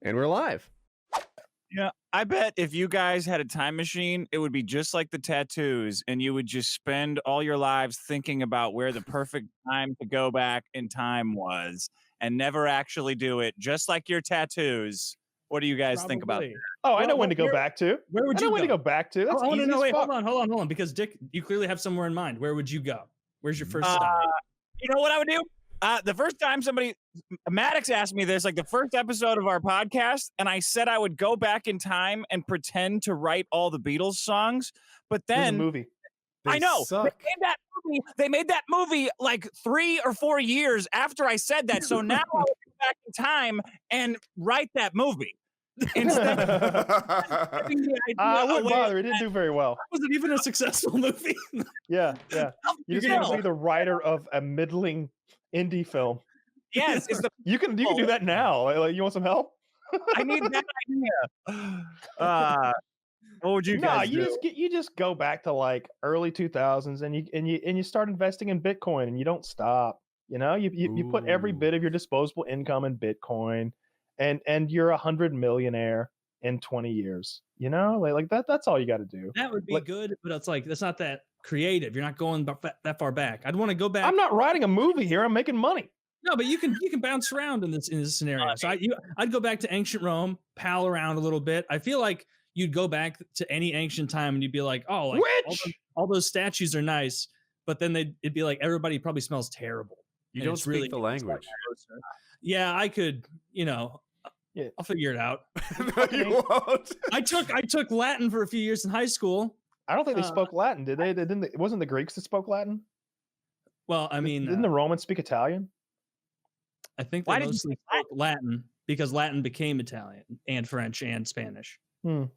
And we're live. Yeah, I bet if you guys had a time machine, it would be just like the tattoos, and you would just spend all your lives thinking about where the perfect time to go back in time was and never actually do it, just like your tattoos. What do you guys think about that? Probably. Oh, I know when to go back to. Where would I know you when to go? go back to. That's I want to easy know. as Wait, fuck. hold on. Because Dick, you clearly have somewhere in mind. Where would you go? Where's your first stop? You know what I would do? The first time Maddox asked me this, like the first episode of our podcast, and I said I would go back in time and pretend to write all the Beatles songs. But There's a then movie. I know suck. they made that movie like 3 or 4 years after I said that. So now I would go back in time and write that movie instead of giving the idea I wouldn't away. bother. It didn't do very well. Was it even a successful movie? Yeah. You're just going to be the writer of a middling indie film. Yes, it's the You can do that now. Like, you want some help? I need that idea. What would you guys do? You just go back to like early 2000s and you start investing in Bitcoin and you don't stop. You know, you put every bit of your disposable income in Bitcoin, and you're 100 millionaire in 20 years. You know, like that's all you got to do. That would be good, but it's like that's not that creative. You're not going that far back. I'd want to go back. I'm not writing a movie here. I'm making money. No, but you can bounce around in this scenario. So I'd go back to ancient Rome, pal around a little bit. I feel like you'd go back to any ancient time and you'd be like, oh, like all those statues are nice, but then it'd be like everybody probably smells terrible. You don't speak the language. Yeah, I could, I'll figure it out. No, you won't. I took Latin for a few years in high school. I don't think they spoke Latin, did they? It wasn't the Greeks that spoke Latin? Well, I mean, didn't the Romans speak Italian? I think they mostly spoke Latin because Latin became Italian and French and Spanish.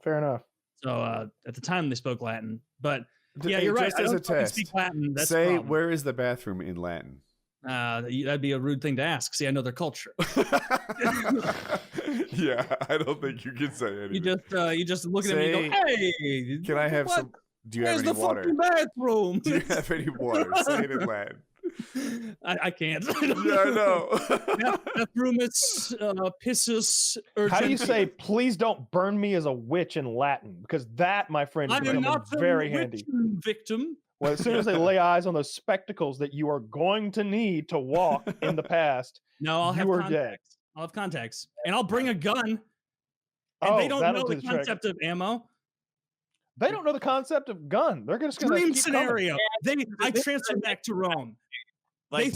Fair enough. So at the time they spoke Latin, but yeah, you're right. Just as a test, speak Latin. That's say where is the bathroom in Latin? That'd be a rude thing to ask. See, I know their culture. Yeah, I don't think you can say anything. You just look at me and go, "Hey, can I have some? Do you have any water? Fucking bathroom? Do you have any water? Say it in Latin." I can't. Yeah, I know. Bathroomus, pissus. How do you say, please don't burn me as a witch in Latin? Because that, my friend, is becoming very handy. Victim. Well, as soon as they lay eyes on those spectacles that you are going to need to walk in the past, I'll have contacts. And I'll bring a gun. And they don't know the concept of ammo. They don't know the concept of gun. They're just going to dream scenario. I transfer back to Rome. Like they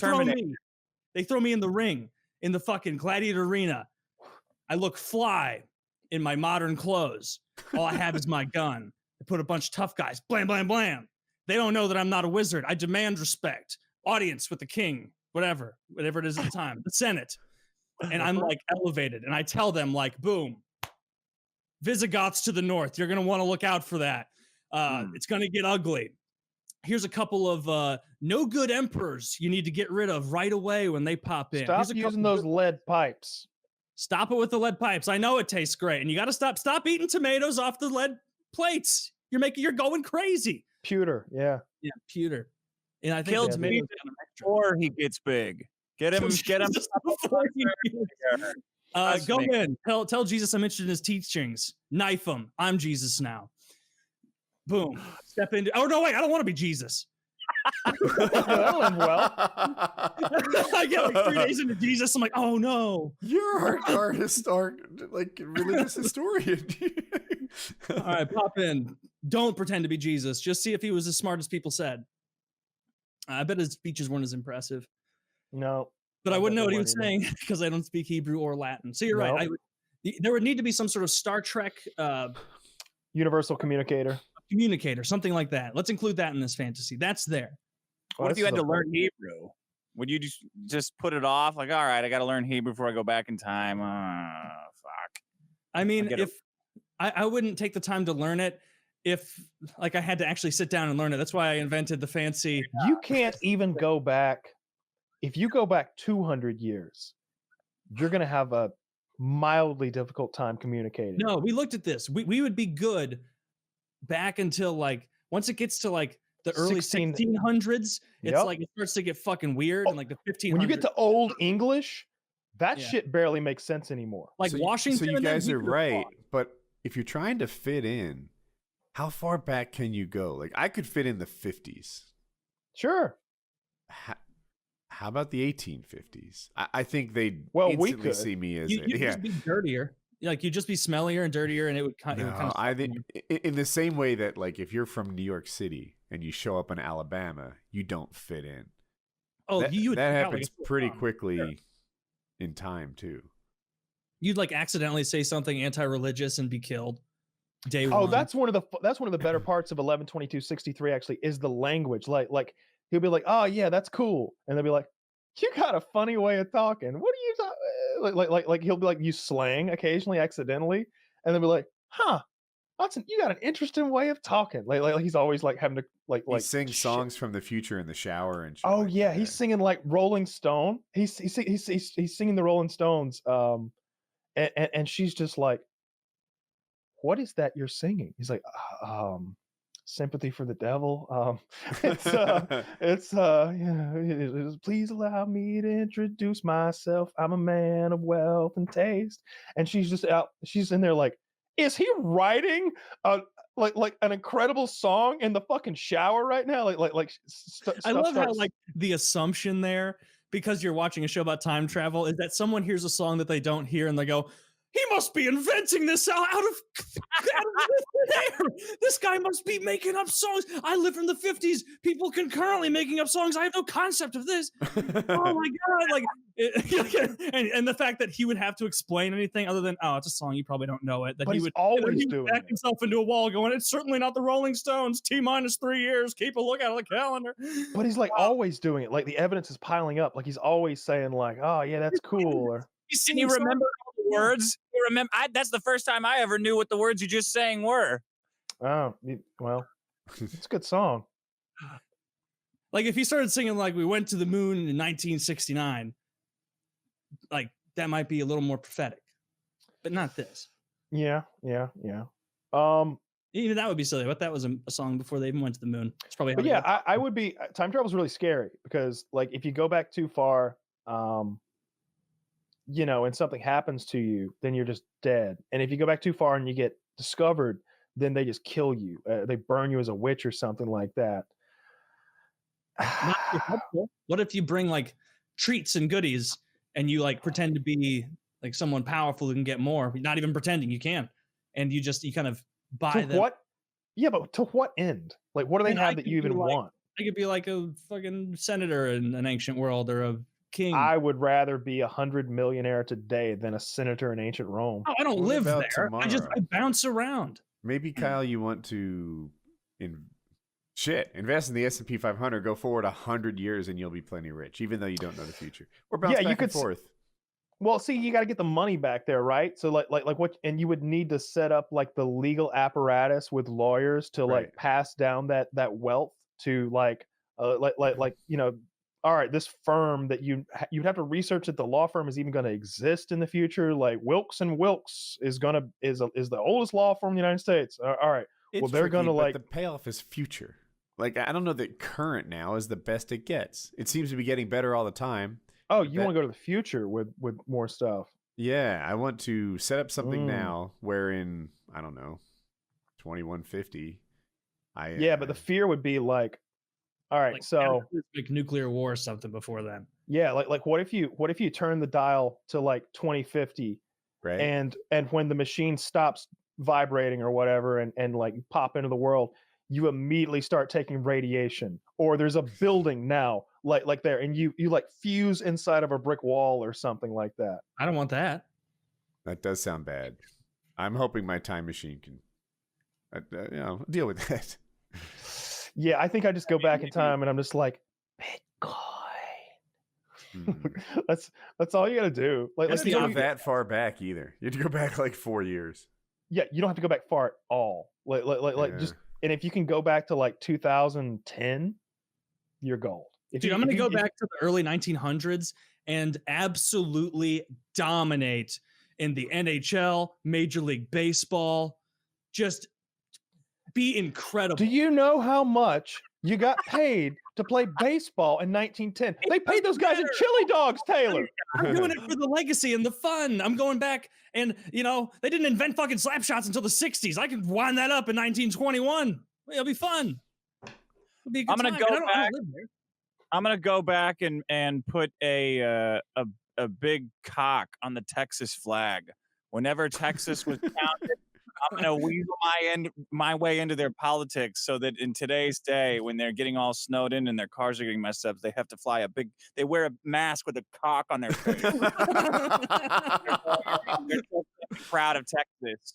throw me in the ring, in the fucking gladiator arena. I look fly in my modern clothes. All I have is my gun. I put a bunch of tough guys. Blam, blam, blam. They don't know that I'm not a wizard. I demand respect. Audience with the king, whatever it is at the time, the Senate. And I'm like elevated. And I tell them like, boom, Visigoths to the north. You're going to want to look out for that. It's going to get ugly. Here's a couple of no good emperors you need to get rid of right away when they pop in. Stop using those lead pipes. Stop it with the lead pipes. I know it tastes great. And you got to stop eating tomatoes off the lead plates. You're going crazy. Pewter, yeah. Yeah, pewter. And I think Kill tomatoes before he gets big. Get him. Go in. Tell Jesus I'm interested in his teachings. Knife him. I'm Jesus now. Boom. Step into. Oh no! Wait, I don't want to be Jesus. That'll end well. I get like 3 days into Jesus. I'm like, oh no. You're our religious historian. All right, pop in. Don't pretend to be Jesus. Just see if he was as smart as people said. I bet his speeches weren't as impressive. No. But I wouldn't know what he was saying because I don't speak Hebrew or Latin. So you're right. There would need to be some sort of Star Trek universal communicator, something like that. Let's include that in this fantasy. That's there. What if you had to learn Hebrew? Would you just put it off? Like, all right, I got to learn Hebrew before I go back in time. Fuck. I mean, if I wouldn't take the time to learn it if like I had to actually sit down and learn it. That's why I invented the fancy. You can't even go back. If you go back 200 years, you're going to have a mildly difficult time communicating. No, we looked at this. We would be good back until like once it gets to like the early 1600s, it's like it starts to get fucking weird and like the 1500s. When you get to Old English, That Yeah. shit barely makes sense anymore. Like Washington. So you and them, guys he are could've right, fought. but if you're trying to fit in, how far back can you go? Like I could fit in the 50s. Sure. How about the 1850s? I think they'd Well, we instantly could. see me as You'd just be dirtier. Like you'd just be smellier and dirtier, and it would kind No, of. I think in the same way that like if you're from New York City and you show up in Alabama, you don't fit in. Oh, that, you would that probably happens get pretty wrong. quickly Sure. in time too. You'd like accidentally say something anti-religious and be killed. Day Oh, one. that's one of the better parts of 11/22/63. Actually, is the language. Like he'll be like, "Oh yeah, that's cool," and they'll be like, "You got a funny way of talking. What are you talking?" Like he'll be like, use slang occasionally, accidentally, and they'll be like, "Huh, you got an interesting way of talking." Like he's always like having to like He sings shit. songs from the future in the shower and shit. Oh like yeah, that. he's singing like Rolling Stone. He's singing the Rolling Stones. And she's just like, "What is that you're singing?" He's like, "Sympathy for the Devil." Please allow me to introduce myself. I'm a man of wealth and taste. And she's in there like, is he writing like an incredible song in the fucking shower right now? I love how like the assumption there, because you're watching a show about time travel, is that someone hears a song that they don't hear and they go, he must be inventing this out of air. This guy must be making up songs. I live from the 50s. People concurrently making up songs. I have no concept of this. Oh my God. Like, and the fact that he would have to explain anything other than, oh, it's a song, you probably don't know it. That But he he's would always doing back it. himself into a wall going, it's certainly not the Rolling Stones. T-3 years. Keep a look out of the calendar. But he's like always doing it. Like the evidence is piling up. Like he's always saying like, "Oh yeah, that's cool." Or And you remember all the words? You remember? That's the first time I ever knew what the words you just sang were. well, it's a good song. Like if he started singing like we went to the moon in 1969, like that might be a little more prophetic, but not this. Yeah. Even that would be silly. But that was a song before they even went to the moon. It's probably. But yeah, I would be. Time travel is really scary because like if you go back too far, and something happens to you, then you're just dead. And if you go back too far and you get discovered, then they just kill you. They burn you as a witch or something like that. Not too helpful. What if you bring like treats and goodies and you like pretend to be like someone powerful who can get more, not even pretending you can, and you kind of buy them. What? Yeah, but to what end? Like, what do they have that you even want? I could be like a fucking senator in an ancient world or a king. I would rather be 100 millionaire today than a senator in ancient Rome. Oh, I don't What live about there. I tomorrow? bounce around. Maybe Kyle, you want to invest in the S&P 500, go forward 100 years, and you'll be plenty rich, even though you don't know the future. Or bounce back and forth. Well, see, you got to get the money back there, right? So like what? And you would need to set up like the legal apparatus with lawyers to like pass down that wealth to all right, this firm that you'd have to research that the law firm is even going to exist in the future. Like Wilkes and Wilkes is the oldest law firm in the United States. All right, It's they're tricky, going to but like the payoff is future. Like I don't know that current now is the best it gets. It seems to be getting better all the time. Oh, you want to go to the future with more stuff? Yeah, I want to set up something now wherein I don't know, 2150. But the fear would be like, all right, like, so like nuclear war or something before then. Yeah, like what if you turn the dial to like 2050, right? And when the machine stops vibrating or whatever, and like pop into the world, you immediately start taking radiation, or there's a building now like there, and you like fuse inside of a brick wall or something like that. I don't want that. That does sound bad. I'm hoping my time machine can, deal with that. Yeah, I think I just go back in time and I'm just like, Bitcoin. That's all you got to do. Like, let's not go that far back either. You have to go back like 4 years. Yeah, you don't have to go back far at all. Just, and if you can go back to like 2010, you're gold. Dude, I'm going to go back to the early 1900s and absolutely dominate in the NHL, Major League Baseball. Just be incredible. Do you know how much you got paid to play baseball in 1910. They paid those guys in chili dogs, Taylor. I'm doing it for the legacy and the fun. I'm going back and, they didn't invent fucking slap shots until the 60s. I can wind that up in 1921. It'll be fun. It'll be a good I'm gonna time. go And I don't back. live there. I'm gonna go back and put a big cock on the Texas flag. Whenever Texas was founded, I'm gonna weasel my way into their politics so that in today's day, when they're getting all snowed in and their cars are getting messed up, they have to they wear a mask with a cock on their face. They're so proud of Texas.